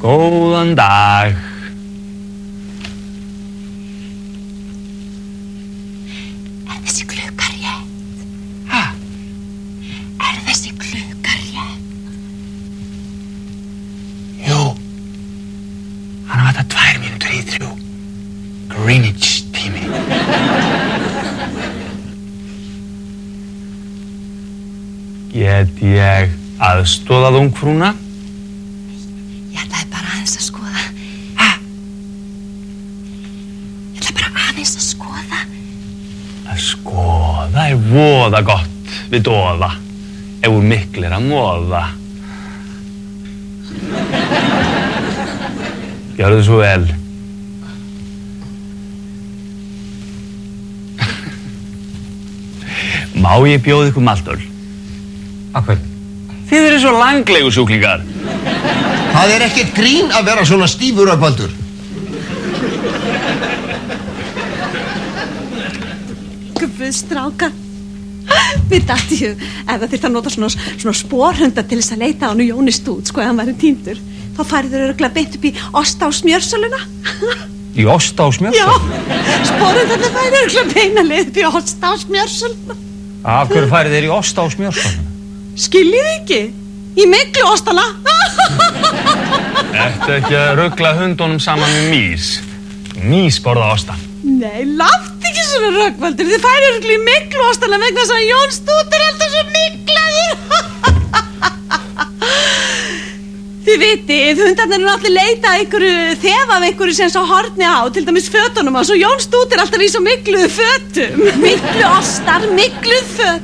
Góðan dag. Þessi klukka rétt? Ha? Þessi klukka rétt? Jú. Hann var þetta 2 mínútur í 3. Greenwich tími. Get ég aðstoðað ungfrúna? Ég ætlaði bara aðeins að skoða. Ha? Ég ætlaði bara aðeins að skoða. Að skoða voða gott við doða. Ef úr miklir að moða. Gjörðu svo vel. Má ég bjóða ykkur maltöl? Af hverju? Þið eru svo langleigusjúklingar. Það er ekkert grín að vera svona stífur, Rögnvaldur. Guð, strákar. Mér datt í hug, ef það þyrfti að nota svona sporhunda til þess að leita á hann Jóni Stút, ef hann væri týndur, þá færið þeir örugglega beint upp í osta- og smjörsöluna. Í osta- og smjörsöluna? Já, sporhundarnir færið örugglega beina leið upp í osta- og smjörsöluna. Af hverju færið þeir í osta- og smjörsöluna? Skiljið ekki? Í miklu ostana. Ertu ekki að rugla hundunum saman með mís? Mís borða osta. Nei, látt ekki svona, Rögnvaldur. Þið færið örugglega í miklu ostana vegna þess að Jón Stút er alltaf svo miklaður. Þið vitið, hundarnir eru allir leita að einhverju þefa af einhverju sem svo horni á, til dæmis fötunum á, svo Jón Stút er alltaf í svo mikluðu fötum. Miklu ostar, mikluð föt.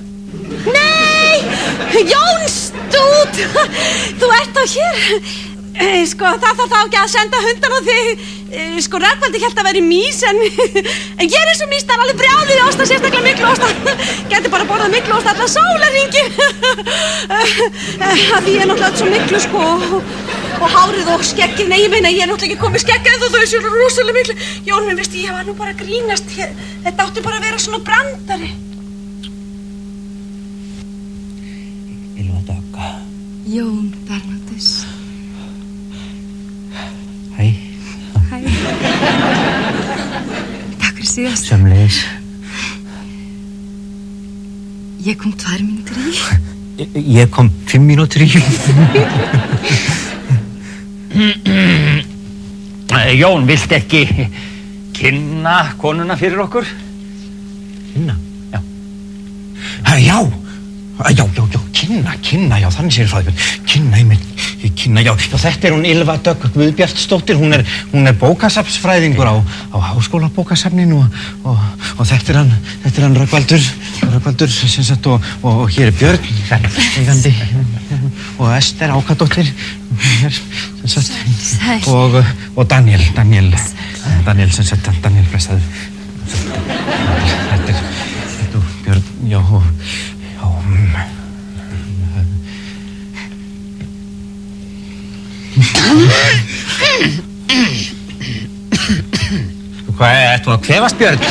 Nei, Jón Stút, þú ert á hér. Sko, það þarf þá ekki að senda hundana þig. Sko, Rögnvaldur hélt að vera mís, en ég er eins og mís, það er alveg brjáluð í osta, sérstaklega miklu osta. Gæti bara borðað miklu osta allan sólarhringi. Því ég er náttúrulega svo miklu, sko, og hárið og skeggið. Nei, ég meina, ég er náttúrulega ekki komið skegg eða þau séu rosalega miklu. Jón, minn, veistu, ég var nú bara að grínast. Þetta átti bara að vera svona brandari. Ylva Dögga. Jón Bernadus. Hæ. Hæ. Takk fyrir síðast. Sömuleiðis. Ég kom 2 mínútur í. Ég kom 5 mínútur í. Jón, vilt ekki kynna konuna fyrir okkur? Kynna? Já. Já, kynna, já, þannig sér það. Kynna, já, þetta er hún Ylva Dögg Guðbjartsdóttir, hún er bókasafnsfræðingur á Háskólabókasafninu og þetta er hann Rögnvaldur, sem sagt, og hér er Björn, eigandi, og Ester Ákadóttir, sem sagt, og Daniel, sem sagt, Daniel blessaður, þetta er Björn, já, Hvað, ertu að kvefast, Björn?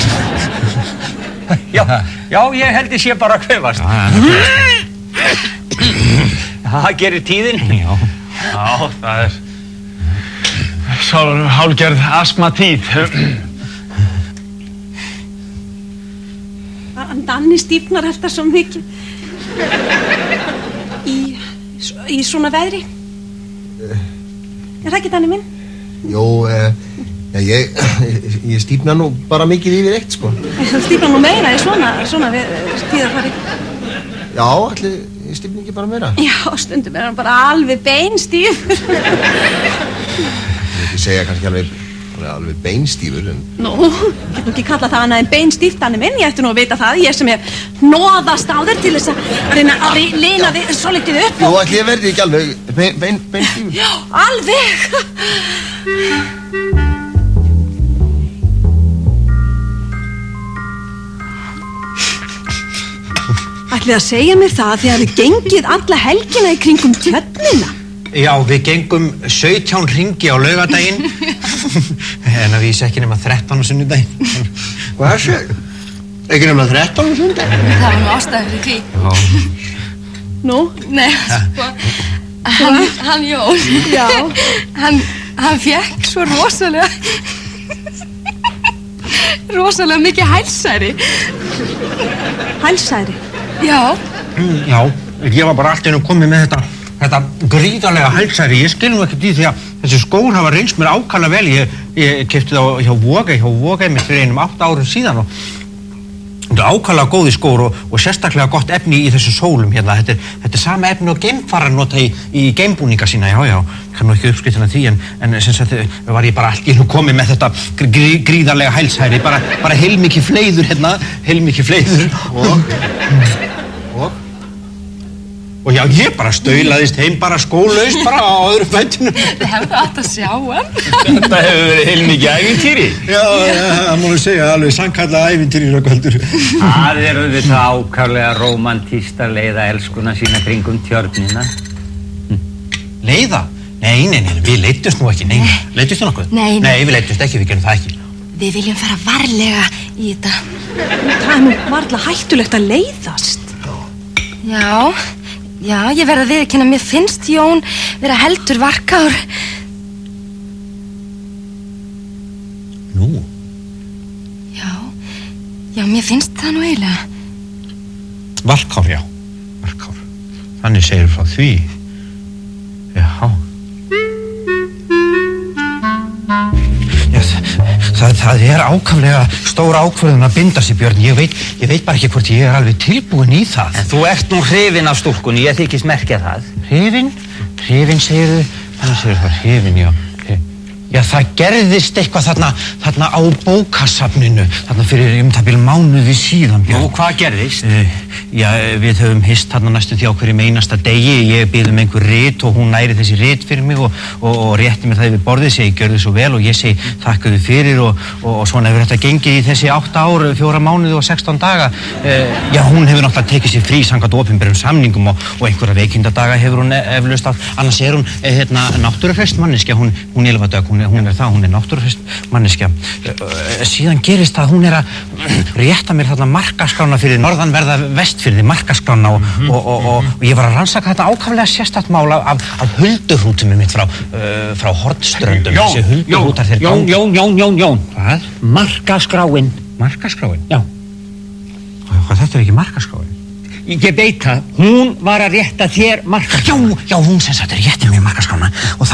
Já, ég held ég sé bara að kvefast. Það gerir tíðin. Já, það er hálfgerð astmatíð. Danni stífnar alltaf svo mikið í svona veðri. Er það ekki, Danni minn? Jó, ég stífna nú bara mikið yfir eitt, sko. Þú stífnar nú meira í svona tíðarfari. Já, ætli ég stífna ekki bara meira. Já, stundum er hann bara alveg beinstífur. Ég vil ekki segja kannski alveg beinstífur, en... Nú, ég get nú ekki kalla það annað en beinstíft, Danni minn. Ég ætti nú að vita það, ég sem hef hnoðast á þér til þess að reyna að lina þig svolítið upp. Jú, ætli ég verði ekki alveg beinstífur. Já, alveg. Ætlið að segja mér það því að þið gengið alla helgina í kringum tjörnina? Já, við gengum 17 hringi á laugardaginn en að vísa ekki nema 13 á sunnudaginn. Hvað sér? Ekki nema 13 á sunnudaginn? Það var nú ástæður fyrir því. Já. Nú? Nei, sko, Hann Jón. Já. Hann fékk svo rosalega mikið hælsæri. Hælsæri? Já. Já, ég var bara allt einu komið með þetta gríðarlega hælsæri. Ég skil nú ekkert í því að þessi skór hafa reynst mér ákaflega vel. Ég keypti þá hjá Vogei mitt fyrir 8 árum síðan og þetta er ákaflega góði skór og sérstaklega gott efni í þessum sólum hérna. Þetta er sama efni og geimfarar nota í geimbúninga sína, já. Kann nú ekki uppskriftina því en sem sagt var ég bara allt í einu komið með þetta gríðarlega hælsæri, bara heilmikið fleiður hérna, Og já, ég bara staulaðist heim bara skólaust bara á öðru fætinu. Þið hefðu átt að sjá hann. Þetta hefur verið heilmikið ævintýri. Já, það má nú segja alveg sannkallað ævintýri Rögnvaldur. Það er auðvitað ákaflega rómantískt að leiða elskuna sína kringum tjörnina. Leiða? Nei, við leiddumst nú ekki, nei. Leiddust þú nokkuð? Nei. Nei, við leiddumst ekki, við gerum það ekki. Við viljum fara varlega í þetta. Það er nú varla hættulegt að leiðast. Já, ég verð að viðurkenna, mér finnst Jón vera heldur varkár. Nú? Já, mér finnst það nú eiginlega. Varkár, já. Varkár. Þannig segir frá því. Já. Það er ákaflega stór ákvörðun að binda sig, Björn. Ég veit bara ekki hvort ég er alveg tilbúin í það. En þú ert nú hrifin af stúlkunni, ég þykist merkja það. Hrifin? Hrifin, segirðu? Þannig segir það hrifin, já. Já, það gerðist eitthvað þarna á bókasafninu, þarna fyrir það bil mánuði síðan, Björn. Nú, hvað gerðist? Já, við höfum hist þarna næstum því á hverjum einasta degi. Ég bið einhver rit og hún næri þessi rit fyrir mig og rétti mér það yfir borðið, segi gjörðu svo vel og ég segi þakkaðu fyrir og svona hefur þetta gengið í þessi 8 ár, 4 mánuði og 16 daga. Já, hún hefur náttúrulega tekið sér frí samkvæmt opinberum samningum og einhverja veikindadaga hefur hún eflaust af. Annars er hún náttúruhreyst manneskja, hún Ylva Dögg, hún er náttúruhreyst manneskja. Síðan gerist það að hún er að rétta mér þarna markaskrána fyrir norðanverða Vestfirði, markaskrána og ég var að rannsaka þetta ákaflega sérstakt mál af huldurhrútum mitt frá Hornströndum. Jón. Hvað? Markaskráin. Markaskráin? Já. Hvað, þetta er ekki markaskráin? Ég veit það, hún var að rétta þér markaskrána. Já, hún sem sagt rétti mér markaskrána og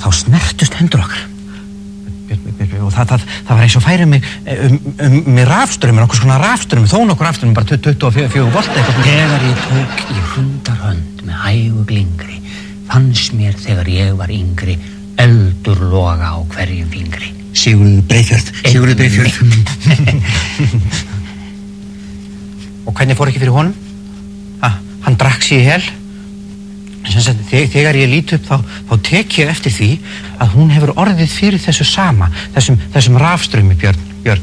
þá snertust hendur okkar. Og það var eins og færið mig með rafströmmur, okkur svona rafströmmur, þó nokkur rafströmmur, bara 24 volt eitthvað. Þegar ég tók í hundarhönd með hægu glingri, fannst mér þegar ég var yngri eldur loga á hverjum fingri. Sigurður Breiðfjörð. Og hvernig fór ekki fyrir honum? Hann drakk sig í hel. Þegar ég lít upp þá tek ég eftir því að hún hefur orðið fyrir þessu sama, þessum rafstraumi, Björn. Já,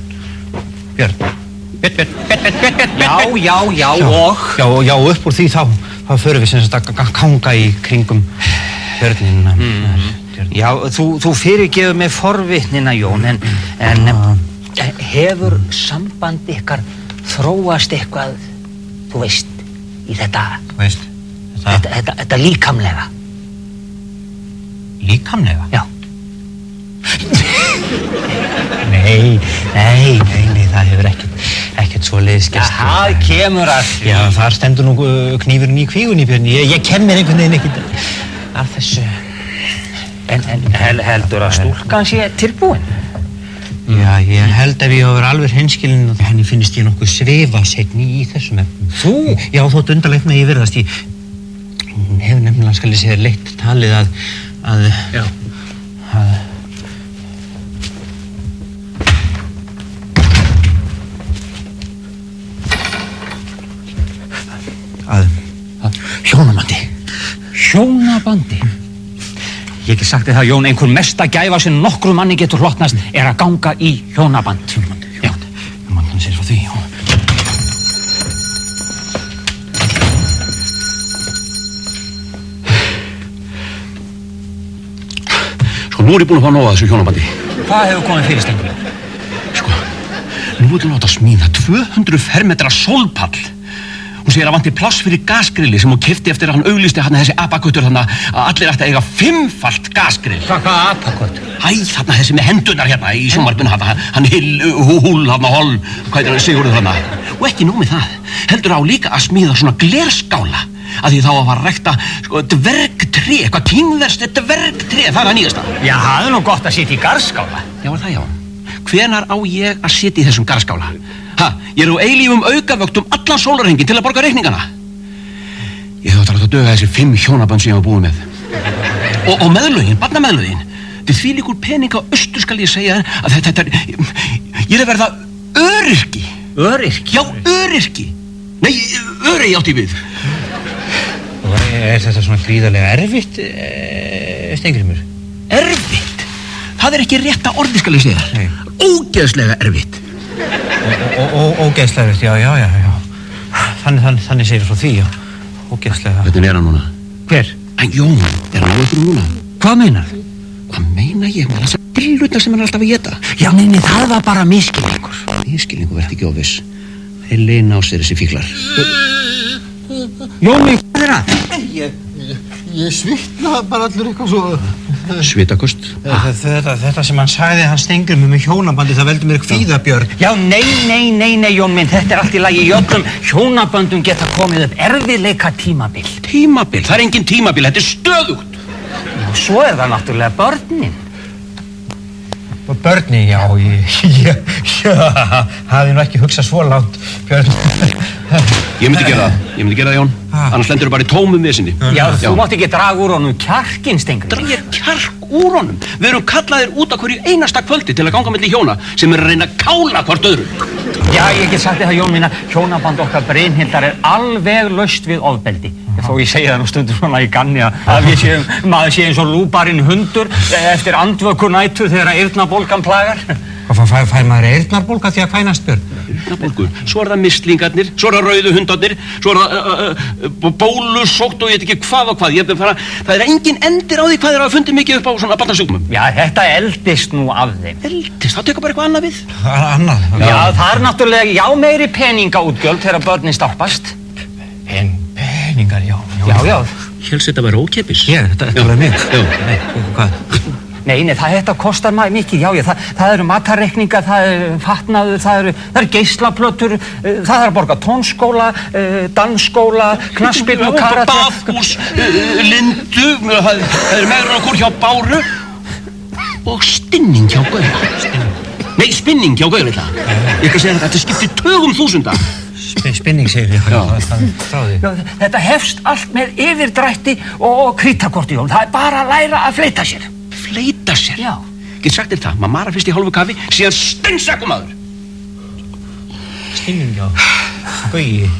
og? Já, upp úr því þá förum við sem sagt að ganga í kringum björnina. Já, þú fyrirgefur mig forvitnina, Jón, en hefur samband ykkar þróast eitthvað, þú veist, í þetta? Þú veist? Þetta líkamlega. Líkamlega? Já. Nei, það hefur ekkert svoleiðis gerst. Það kemur að því. Já, þar stendur nú knífurinn í kvígunni, Björn. Ég kem mér einhvern veginn ekkert af þessu. En heldur að stúlkan sé tilbúin? Já, ég held ef ég hafi verið alveg hreinskilinn að henni finnst ég nokkuð svefa seinni í þessum efnum. Þú? Já, þótt undarlegt með ég virðast. Hún hefur nefnilega, skal ég segja, leitt talið að Hjónabandi? Ég hef sagt þér það, Jón, einhver mesta gæfa sem nokkru manni getur hlotnast er að ganga í hjónaband. Hjónaband sér frá því, já. Nú er ég búinn að fá nóg að þessu hjónabandi. Hvað hefur komið fyrir stengur? Nú er það láta smíða 200 fermetra sólpall. Hún segir að vanti pláss fyrir gasgrilli sem hún keypti eftir að hann auglýsti hann þessi apakuttur þannig að allir ætti að eiga 5-falt gasgrill. Hvað apakuttur? Æ, þarna þessi með hendunar hérna í sjónvarpinu hann húl, hol, hvað er það Sigurður þarna? Og ekki nóg með það, heldur á líka að smíða svona glerskála að því þá að fara að rækta sko dvergtré, eitthvað kínverskt dvergtré, það er það nýjasta. Já, það er nú gott að sitja í garskála. Já, er það já. Hvenar á ég að sitja í þessum garskála? Ég er á eilífum aukavöktum allan sólarhringinn til að borga reikningana. Ég hef átt að láta döga þessi 5 hjónabönd sem ég var búin með. Og meðlögin, barnameðlögin. Til því líkur pening á austur skal ég segja að þetta er... Ég er að verða öryrki. Öryrki? Já, öryrki. Nei, öri átti við. Er þetta svona gríðarlega erfitt, Steingrímur? Erfitt? Það er ekki rétta orði skal ég segja. Nei. Ógeðslega erfitt. Ógeðslega erfitt, já. Þannig segir frá því, já. Ógeðslega. Hvernig er hann núna? Hver? Jón, er hann veikur núna? Hvað meinar? Hvað meina ég? Maður þessar pillutar sem hann er alltaf að geta. Já, neini, það var bara misskilningur. Misskilningur verði ekki óviss. Þeir leina á sér þessi fíklar. Jóni, hvað er það? Ég svitna bara allur eitthvað svo... Svitakost. Þetta sem hann sagði, hann Steingrímur með hjónabandi, það veldur mér kvíðabjörg. Já, nei, Jón minn, þetta er allt í lagi. Í öllum hjónaböndum geta komið upp erfiðleika tímabil. Tímabil? Það er engin tímabil, þetta er stöðugt. Og svo er það náttúrulega börnin. Börni, já, ég hafði nú ekki hugsað svo langt, Björn. Ég myndi gera það, Jón. Annars lendur þú bara í tómum vesinni. Já, þú mátt ekki draga úr honum kjarkinn, Steingrímur. Dragir kjark úr honum? Við erum kallaðir út af hverju einasta kvöldi til að ganga milli hjóna sem er að reyna að kála hvort öðru. Já, ég get sagt þér það, Jón mín, að hjónaband okkar Brynhildar er alveg laust við ofbeldi. Þó ég segi það nú stundum svona í ganni að maður sé eins og lúbarinn hundur eftir andvökunætur þegar eyrnabólgan plagar. Hvað fær maður eyrnarbólga því að kvænast, Björn? Eyrnabólgu? Svo er það mislingarnir, svo er það rauðu hundarnir, svo er það bólusótt og ég veit ekki hvað og hvað. Það er engin endir á því hvað þeir hafa fundið mikið upp á svona barnasjúkdómum. Já, þetta eldist nú af þeim. Eldist? Það tekur bara eitthvað annað við. Annað? Já, það er náttúrulega, meiri peningaútgjöld þegar börnin stoppast. Peningar, já. Já. Hélst þetta væri ókeypis? Þetta er alveg mig. Nei, hvað? Nei, þetta kostar mikið, já, það eru matarreikningar, það er fatnaður, það eru geislaplötur, það er að borga tónskóla, dansskóla, knattspyrnu, karate... Baðhús, Lindu, það er megrunarkur hjá Báru og stinning hjá Gaura. Nei, spinning hjá Gaura, ég kan segja þetta skiptir tugum þúsunda. Spinning, segir ég. Já, þetta hefst allt með yfirdrætti og krítakorti, Jón. Það er bara að læra að fleita sér. Fleita sér? Já. Get sagt þér það, maður mara fyrst í hálfu kafi, síðan steinsakum maður. Spinning, já. Gauji.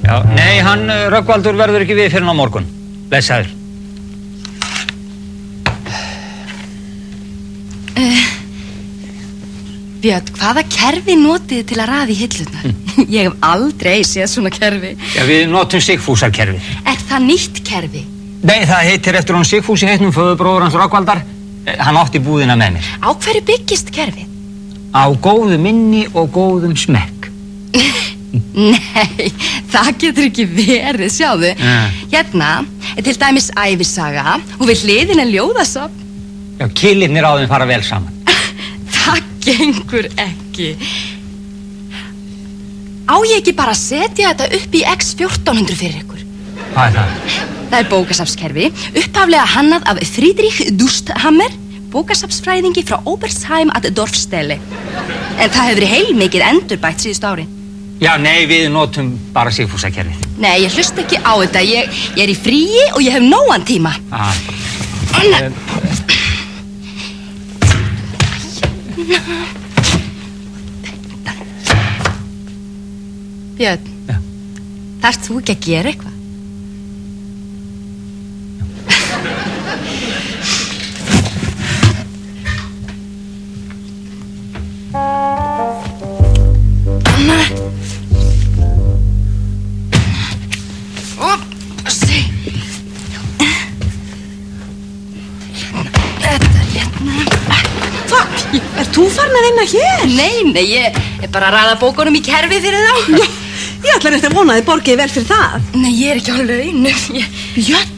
Já, nei, hann Rögnvaldur verður ekki við fyrir á morgun. Blessaður. Björn, hvaða kerfi notið til að raða í hillurnar? Ég hef aldrei séð svona kerfi. Já, við notum Sigfúsarkerfi. Er það nýtt kerfi? Nei, það heitir eftir hann Sigfúsi heitnum, föðurbróður hans Rögnvaldar. Hann átti búðina með mér. Á hverju byggist kerfið? Á góðu minni og góðum smekk. Nei, það getur ekki verið, sjáðu. Hérna er til dæmis ævisaga og við hliðina ljóðasafn. Já, kilirnir á þeim fara vel saman. Það gengur ekki. Á ég ekki bara að setja þetta upp í X1400 fyrir ykkur? Hvað er það? Það er bókasafnskerfi, upphaflega hannað af Friedrich Dusthammer, bókasafnsfræðingi frá Obersheim að Dorfstelle. En það hefur verið heilmikið endurbætt síðustu ári. Já, nei, við notum bara Sigfúsarkerfið. Nei, ég hlusta ekki á þetta. Ég er í fríi og ég hef nógan tíma. Björn, þarft þú ekki að gera eitthvað? Þú farin farin að vinna hér? Nei, ég er bara að raða bókunum í kerfi fyrir þá. Já, ég ætla rétt að vona að þið borgið vel fyrir það. Nei, ég er ekki á laun. Björn,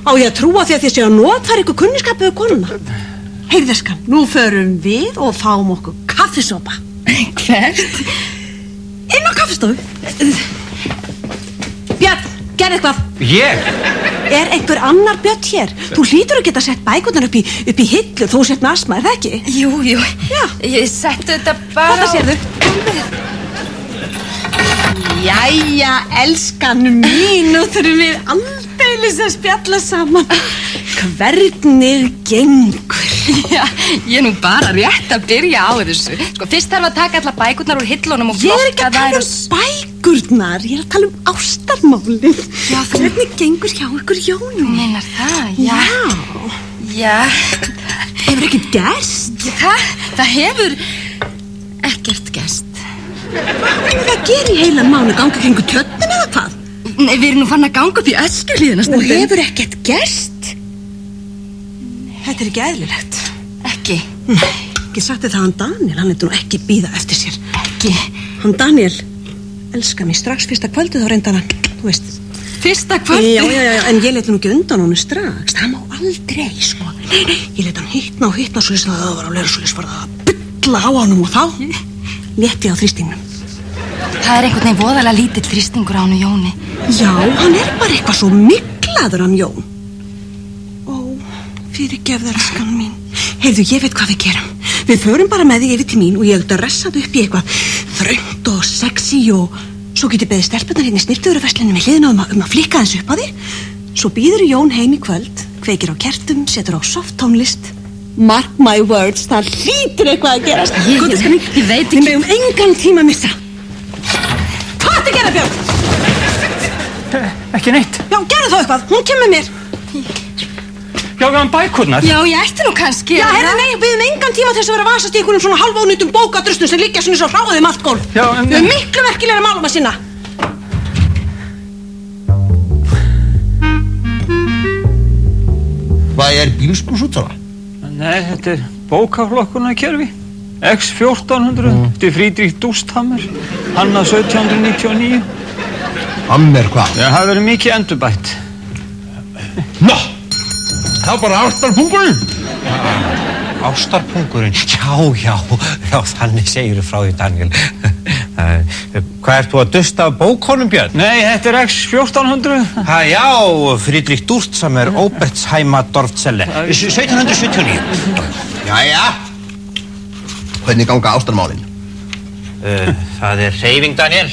á ég að trúa því að þið séu að notfæra ykkur kunningskapið við konuna? Heyrðeskan, nú förum við og fáum okkur kaffisopa. Hvert? Inn á kaffistofu. Björn, gerð eitthvað. Ég? Er einhver annar Björn hér? Þú hlýtur að geta sett bækurnar upp í hillu, þú sett með astma, er það ekki? Jú. Já. Ég setti þetta bara Þetta sérðu. Jæja, elskan mín, nú þurfum við aldeilis að spjalla saman. Hvernig gengur? Já, ég er nú bara rétt að byrja á þessu. Sko, fyrst þarf að taka alla bækurnar úr hillunum og Ég er ekki flokka að tala þær um bækurnar, ég er að tala um ástarmálin. Já, þú- Hvernig gengur hjá ykkur Jónum? Meinar það, já. Já. Hefur ekkert gerst? Það hefur ekkert gerst. Hvað er það að gera í heilan mánu? Ganga kringu tjötnin eða hvað? Nei, við erum nú fann að ganga upp í öskuhlíðina Og hefur ekkert gerst? Þetta er ekki eðlilegt. Ekki. Ekki sagt þið það hann Daniel, hann eitthvað nú ekki bíða eftir sér. Ekki. Hann Daniel elskar mig strax fyrsta kvöldið þá reyndar hann, þú veist. Fyrsta kvöldi. Já, en ég leit nú ekki undan honum strax. Það má aldrei, sko. Nei, ég leit hann hittna svo þess að það var á leira svo þess að bylla á honum og þá létti á þrýstingnum. Það er einhvern veginn voðalega lítill þrýstingur á hann Jóni. Já, hann er bara eitthvað svo miklaður hann Jón. Ó, fyrirgefðu elskan mín. Heyrðu, ég veit hvað við gerum. Við förum bara með þig yfir til mín og ég dressað upp í eitthvað þröngt og sexy og svo getur beðið stelpunar hérna í snirtuðurverslunum við hliðina um að flikka þess upp á þig. Svo býður Jón heim í kvöld, kveikir á kertum, setur á soft tónlist. Mark my words, það hlýtur eitthvað að gerast. Ég veit ekki. Við megum engan tíma að missa. Hvað ertu að gera, Björn? Ekki neitt. Já, gerðu þá eitthvað, hún kemur mér. Já, við hann bækurnar. Já, ég ætti nú kannski. Já, herra, nei, við höfum engan tíma til þess að vera að vasast í einhvernum svona halvónýtum bókadrustum sem liggja svona svo hráðum allt gólf. Já, en- Við höfum miklu merkilega málum að sinna. Hvað er bílskúsútsala? Nei, þetta er bókaflokkunarkerfi. X1400 eftir Friedrich Dusthammer. Hannað 1799. Hammer hvað? Já, það verður mikið endurbætt. Nó! Það er bara ástarpungurinn. Ástarpungurinn, já, þannig segir þú frá því, Daniel. Hvað ert þú að dusta af bókonum, Björn? Nei, þetta er X1400. Já, Friedrich Dusthammer, Obertsheimer Dorfzelle, 1779. Jæja. Hvernig ganga ástarmálin? Það er hreyfing, Daniel,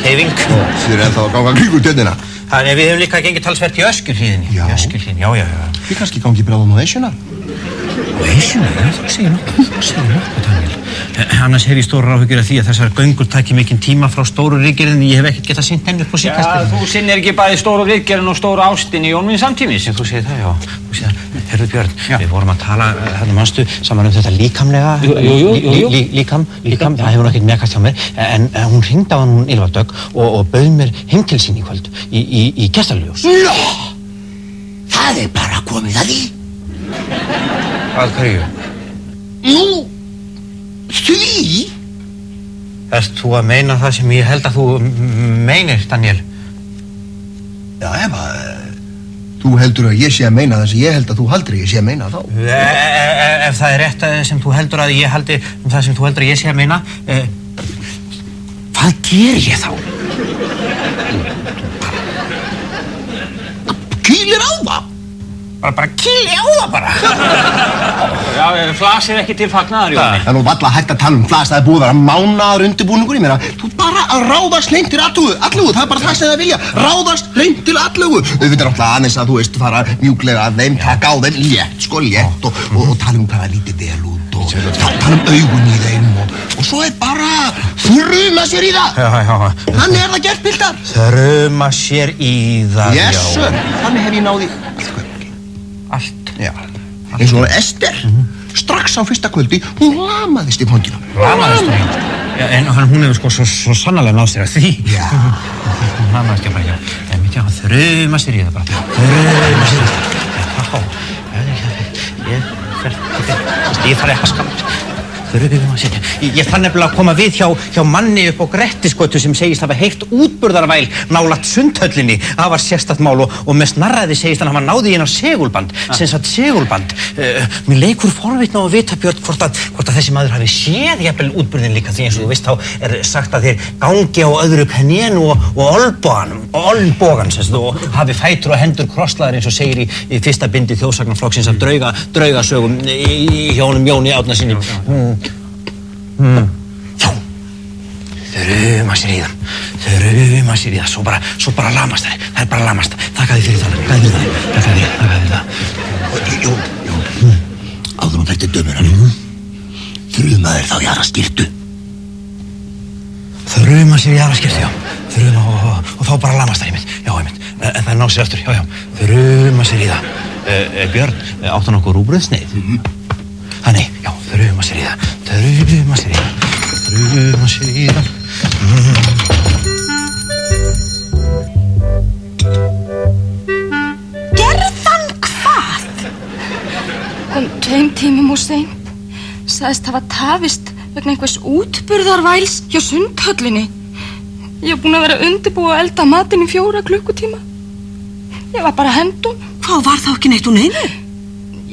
hreyfing. Þið eru ennþá að ganga kringu tjötnina. Þannig við hefum líka gengið talsvert í Öskjuhlíðinni. Já. Í Öskjuhlíðinni, já. Þið kannski gangi bráðum á Esjuna. Veisuna, já, þú segir nokkuð, Daniel. Annars hef ég stóra áhyggjur af því að þessar göngur taki mikinn tíma frá stóru ritgerðinni. Ég hef ekkert getað sinnt henni upp á Já, síðkastið. þú sinnir ekki bæði stóru ritgerðin og stóru ástin í Jón minn samtímis. Þú segir það, já. Þú segir það. Herðu Björn, Já. við vorum að tala, hérna manstu, saman um þetta líkamlega. Jú. Líkam, það hefur náttúrulega mekast hjá mér. En hún hringdi á hann hún Ylva Dögg og bauð mér heim til sín í kvöld í Gestaljós. Já! Það er bara komið að því. Að hverju? Nú, því? Ert þú að meina það sem ég held að þú meinir, Daniel? Já, þú heldur að ég sé að meina það sem ég held að þú haldir að ég sé að meina þá. Ef það er rétt sem þú heldur að ég haldi það sem þú heldur að ég sé að meina, hvað ger ég þá? Kýlir á það. Bara kýli á það bara. Já, flasir ekki til fagnaðar, Jóni. Það er nú valla hægt að tala um flas, það er búið að vera mánaðar undirbúningur. Ég meina, þú bara að ráðast hreint til allugu, það er bara það sem það vilja. Ráðast hreint til allugu. Við veitum alltaf aðeins að þú veist fara mjúklega að þeim, taka á þeim létt og tala um hvað það lítið vel út og tala um augun í þeim og svo er bara þruma sér í það. Já. Þannig er það gert, piltar. Þruma sér í það, Yes, sir. Þannig hef ég náði allt. Já. Eins og Ester, strax á fyrsta kvöldi, hún lamaðist í fanginu. Lamaðist hún? Já, en hún hefur sko svo sannarlega náð sér að því. Já. Hún lamaðist ég bara, já. En þruma sér í það bara. Þruma sér í það. Já. Ég þarf eitthvað skamt. Þrumasirja. Ég þarf nefnilega að koma við hjá manni upp á Grettisgötu sem segist hafa heyrt útburðarvæl nálægt Sundhöllinni. Það var sérstakt mál og með snarræði segist hann hafa náði inn á segulband. Sem sagt segulband. Mér leikur forvitna á að vita, Björn, hvort að þessi maður hafi séð jafnvel útburðin líka, því eins og þú veist þá sagt að þeir gangi á öðru pennénu og olnbogan og hafi fætur og hendur krosslaðar eins og segir í fyrsta bindi þjóðsagnarflokksins af draugasögum hjá honum Jóni Árnasyni. Já, þruma sér í það, svo bara lamast það. Það bara lamast. Þakka þér fyrir það. Jón, áður hún fætti dömur þruma þér þá í aðra skyrtu. Þruma sér í aðra skyrtu, já. Þruma og þá bara lamast það einmitt. Já, einmitt. En það ná sér aftur, já. Þruma sér í það. Björn, áttu hann okkur rúbrauðsneið? Nei, já, þruma sér í það. Gerðan hvað? Kom 2 tímum og seint. Sagðist hafa tafist vegna einhvers útburðarvæls hjá Sundhöllinni. Ég hef búin að vera undirbúa að elda matinn í 4 klukkutíma. Ég var bara hendun. Hvað var þá ekki neitt úr neinu?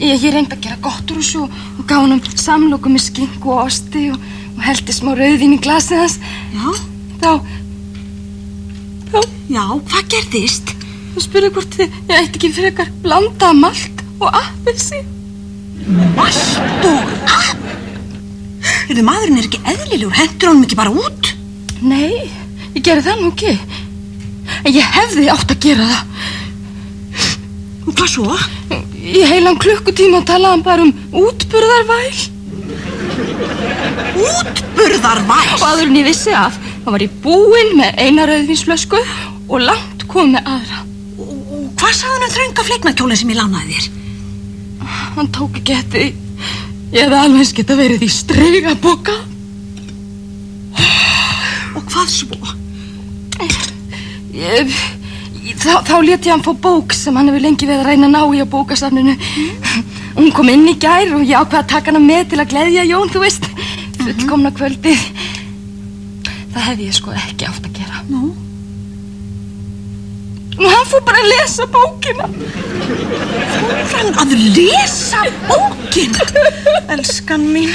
Ég reyndi að gera gott úr þessu og gaf honum samloku með skinku og osti og heldi smá rauðvín í glasið hans. Já. Já, hvað gerðist? Hún spurði hvort ég ætti ekki frekar blanda malt og appelsín. Malt og app? Maðurinn ekki eðlilegur, hendur honum ekki bara út? Nei, ég gerði það nú ekki. En ég hefði átt að gera það. Og hvað svo? Í heilan klukkutíma talaði hann bara útburðarvæl. Útburðarvæl? Og áður en ég vissi af, þá var ég búinn með eina rauðvínsflösku og langt kom með aðra. Og hvað sagði hann þrönga fleiknakjólinn sem ég lánaði þér? Hann tók ekki eftir því. Ég hefði alveg eins geta verið í strigapoka. Og hvað svo? Þá lét ég hann fá bók sem hann hefur lengi verið að reyna að ná í á bókasafninu. Hún kom inn í gær og ég ákvað að taka hana með til að gleðja Jón, þú veist. Fullkomna kvöldið. Það hefði ég sko ekki átt að gera. Nú, hann fór bara að lesa bókina. Fór hann að lesa bókina? Elskan mín.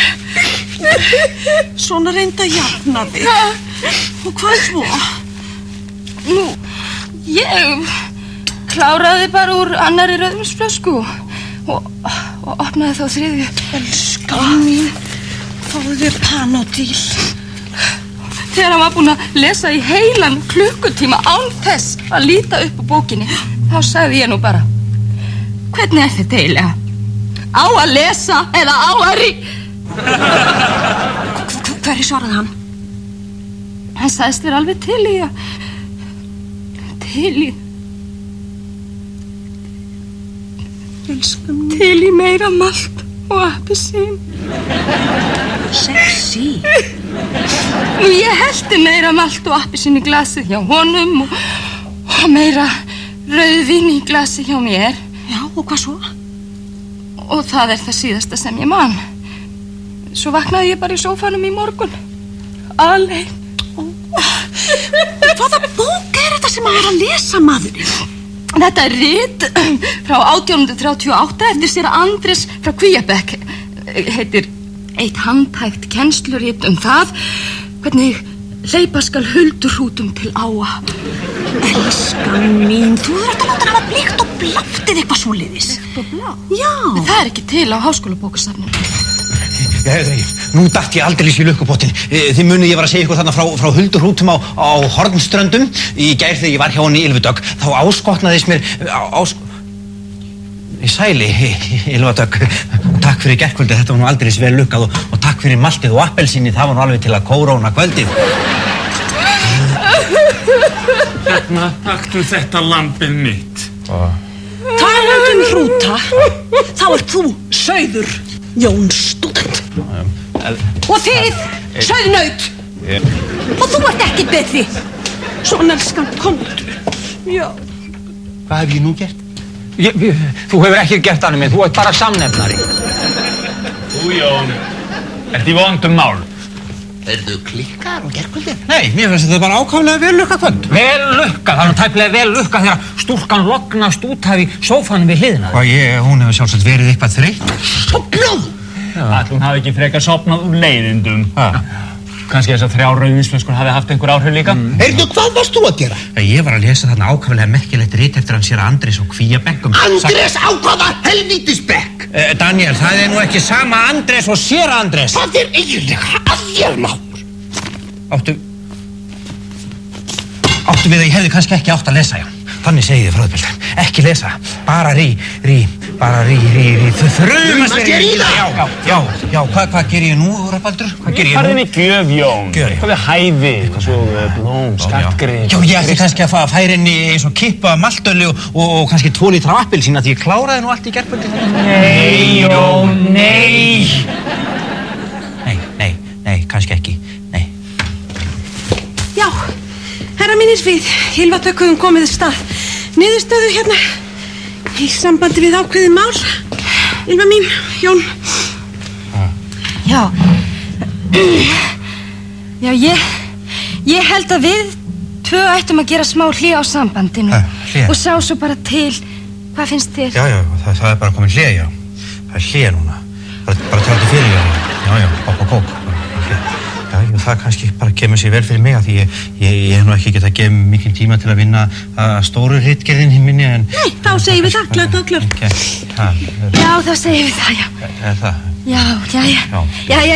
Svona reynda að jafna þig. Og hvað svo? Nú, ég kláraði bara úr annarri rauðvínsflösku og opnaði þá 3. Elskan mín, fáðu þér Panodil. Þegar hann var búinn að lesa í heilan klukkutíma án þess að líta upp á bókinni, þá sagði ég nú bara: hvernig þetta eiginlega? Á að lesa eða á að Hverju svaraði hann? Hann sagðist vera alveg til í Elskan mín. til í meira malt og appelsín. Sexy. Nú, ég hellti meira malt og appelsín í glasið hjá honum og meira rauðvín í glasið hjá mér. Já, og hvað svo? Og það það síðasta sem ég man. Svo vaknaði ég bara í sófanum í morgun. Alein. Hvaða bók þetta sem hann var að lesa, maðurinn? Þetta rit frá 1838 eftir séra Andrés frá Kvíabekk. Heitir eitt handhægt kennslurit það hvernig hleypa skal huldurhrútum til áa. Elskan mín, þú verður að láta hafa blikt og bláttið eitthvað svoleiðis. Blikt og blátt? Já. Það ekki til á háskólabókasafninu. Nú datt ég aldeilis í lukkupottin. Þið munið ég var að segja ykkur þarna frá huldurhrútum á Hornströndum í gær þegar ég var hjá henni í Ylfudögg. Þá áskotnaðist mér í sæli, Ylfudögg. Takk fyrir gærkvöldið, þetta var nú aldeilis vel lukkað og takk fyrir maltið og appelsíni, það var nú alveg til að kóróna kvöldið. Hérna, taktu þetta lambið mitt. Talandi hrúta, þá ert þú sauður, Jón stúdent. Og þið, sauðnaut. Og þú ert ekki betri. Svona elskan, komdu. Já. Hvað hef ég nú gert? Þú hefur ekki gert annað minn, þú ert bara samnefnari. Þú, Jón, Ertu í vondum mál? Erðu klikkar og gerkvöldir? Nei, mér finnst þetta bara ákaflega vel lukkað kvöld. Vel lukkað, það er nú tæplega vel lukkað þegar stúlkan lognast út af í sófanum við hliðina. Hún hefur sjálfsagt verið eitthvað þreytt. Sofnað! Ætli hún hafi ekki frekar sofnað úr leiðindum. Kannski þessar 3 rauðvínsflöskur hafi haft einhver áhrif líka. Heyrðu, hvað varst þú að gera? Ég var að lesa þarna ákaflega merkilegt rit eftir hann séra Andrés og Kvíabekkum. Andrés á hvaða helvítisbekk? Daniel, það er nú ekki sama Andrés og séra Andrés. Hvað er eiginlega að þér, mágur? Áttu við að ég hefði kannski ekki átt að lesa, já. Þannig segi þið, Fróðbild. Ekki lesa. Bara þrumast þér í það. Já. Hvað ger ég nú, Röpaldur? Hvað ger ég nú? Farðin í gjöf, Jón. Gjöf, já. Hvað við hæfi, svo blóm, skattgrið. Já, ég ætti kannski að færa inn í eins og kippa af maltölu og kannski 2 lítra af appelsína því ég kláraði nú allt í gærkvöldi. Nei, Jón, nei. Nei, kannski ekki. Nei. Já, herra mínir, við Ylva-Dögg höfum komið stað niðurstöðu hérna í sambandi við ákveðið mál. Ylva mín, Jón. Já, ég held að við 2 ættum að gera smá hlé á sambandinu hlé? og sá svo bara til, hvað finnst þér? Já, það er bara komin hlé, já. Það er hlé núna. Bara tjaldi fyrir, já. Já, kók. Já, það kannski bara kemur sér vel fyrir mig að því ég hef nú ekki getað að gefa mikinn tíma til að vinna að stóru ritgerðin minni en... Nei, þá segjum við það, klart. Já, þá segjum við það, já. Er það? Já,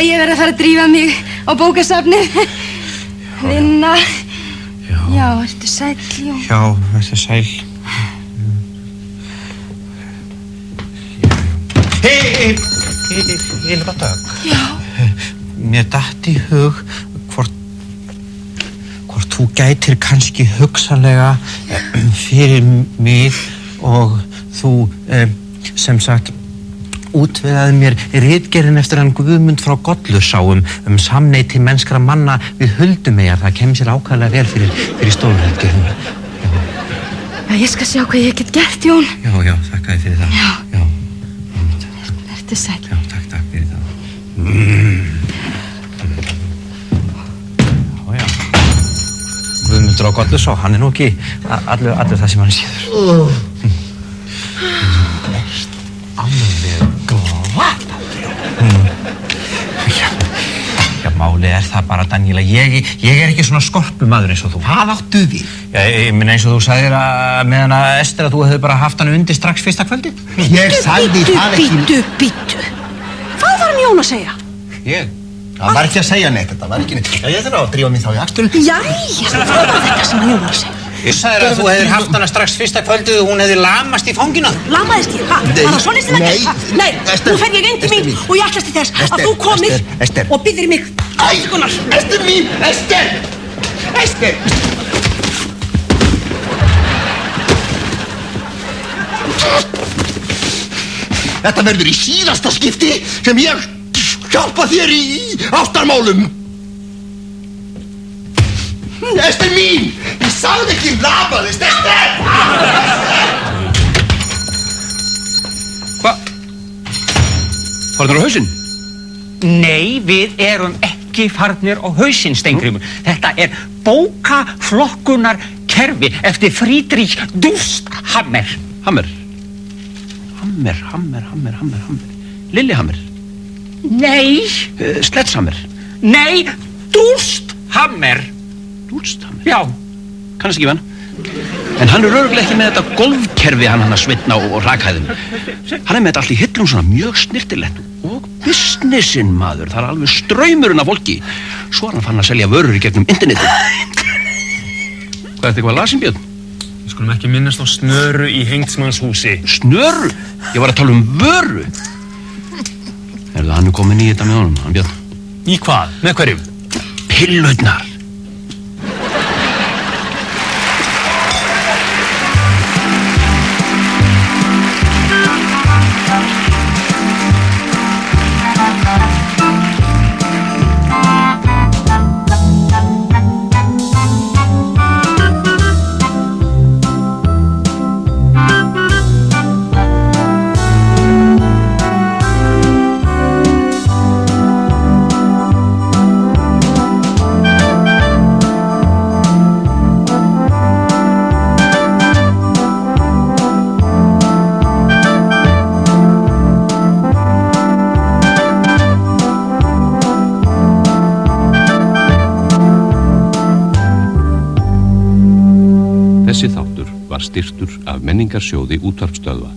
ég verð að fara að drífa mig á bókasafnið. Vinna. Já, ertu sæll, Jón? Já, ertu sæll. Hei, Ylva-Dögg. Já. Mér datt í hug hvort þú gætir kannski hugsanlega fyrir mig og þú sem sagt útvegaði mér ritgerðin eftir hann Guðmund frá Gollursá samneyti mennskra manna við Huldumeyjar. Það kemur sér ákaflega vel fyrir stórritgerðina. Já, ég skal sjá hvað ég get gert, Jón. Já, þakka þér fyrir það. Já. Ertu sæll. Já, takk fyrir það. Guðmundur á Gollursá, hann er nú ekki allur það sem hann séður. Alveg glataður. Já, málið er það bara, Daníela, ég er ekki svona skorpumaður eins og þú. Hvað áttu við? Já, ég minna eins og þú sagðir að meðan að Ester að þú hefði bara haft hann undir strax fyrsta kvöldi. Ég sagði það ekki... Bíddu. Hvað var hann Jón að segja? Ég? Það var ekki að segja neitt, þetta var ekki neitt. Ég þarf að drífa mig þá í aksturinn. Jæja, það var þetta sem Jón var að segja. Ég sagði að þú hefðir haft hana strax fyrsta kvöldið og hún hefði lamast í fangina. Lamaðist ég, hvað? Var það svolítið sem það gerst? Nei, nú fer ég inn til mín og ég ætlast til þess að þú komir og býðir mig afsökunar. Ester mín, Ester! Þetta verður í síðasta skipti sem ég hjálpa þér í ástarmálum. Ester mín, ég sagði ekki lamaðist, Ester! Hvað? Farnir á hausinn? Nei, við erum ekki farnir á hausinn, Steingrímur. Þetta er bókaflokkunarkerfi eftir Friedrich Dusthammer. Hammer. Lillehammer. Nei. Sledgehammer. Nei, Dusthammer. Dusthammer? Já. Kannast ekki við hann. En hann er örugglega ekki með þetta golfkerfi hann að svitna og rakhæðin. Hann er með þetta allt í hillum svona mjög snirtilegt og businessin maður. Það er alveg straumurinn af fólki. Svo er hann fann að selja vörur í gegnum internetið. Hvað er þetta eitthvað lasin, Björn? Við skulum ekki minnast á snöru í Hengsmannshúsi. Snöru? Ég var að tala um vöru. Hann er komin í þetta með honum, hann Björn. Í hvað? Með hverjum? Pillurnar. Þessi þáttur var styrktur af Menningarsjóði útvarpsstöðva.